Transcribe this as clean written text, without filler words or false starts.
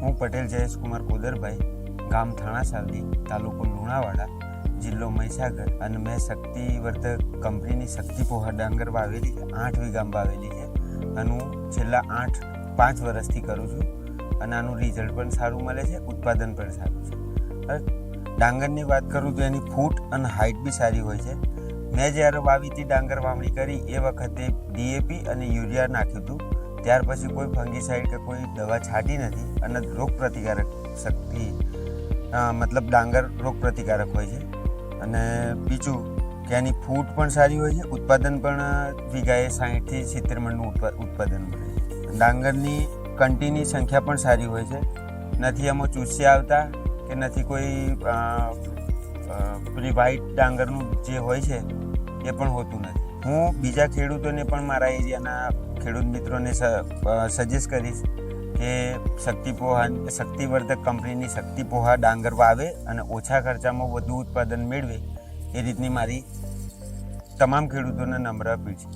હું પટેલ જયેશકુમાર કોદરભાઈ, ગામ થાણા સાવલી, તાલુકો લુણાવાડા, જિલ્લો મહીસાગર, અને મેં શક્તિવર્ધક કંપનીની શક્તિ પોહા ડાંગર વાવેલી છે. 8 વીઘામાં વાવેલી છે અને હું છેલ્લા 5 વર્ષથી કરું છું અને આનું રિઝલ્ટ પણ સારું મળે છે, ઉત્પાદન પણ સારું છે. ડાંગરની વાત કરું તો એની ફૂટ અને હાઇટ બી સારી હોય છે. મેં જ્યારે વાવીથી ડાંગર વાવણી કરી એ વખતે DAP અને યુરિયા નાખ્યું હતું. ત્યાર પછી કોઈ ફંગીસાઇડ કે કોઈ દવા છાંટી નથી અને રોગ પ્રતિકારક શક્તિ મતલબ ડાંગર રોગ પ્રતિકારક હોય છે. અને બીજું કે એની ફૂટ પણ સારી હોય છે, ઉત્પાદન પણ વીઘાએ 60 થી 70 મણનું ઉત્પાદન મળે છે. ડાંગરની કંટીની સંખ્યા પણ સારી હોય છે, નથી એમાં ચૂસ્યા આવતા કે નથી કોઈ પેલી વ્હાઈટ ડાંગરનું જે હોય છે એ પણ હોતું નથી. હું બીજા ખેડૂતોને પણ મારા એરિયાના ખેડૂત મિત્રોને સજેસ્ટ કરીશ કે શક્તિવર્ધક કંપનીની શક્તિ પોહા ડાંગર વાવે અને ઓછા ખર્ચામાં વધુ ઉત્પાદન મેળવે, એ રીતની મારી તમામ ખેડૂતોને નમ્ર અપીલ છે.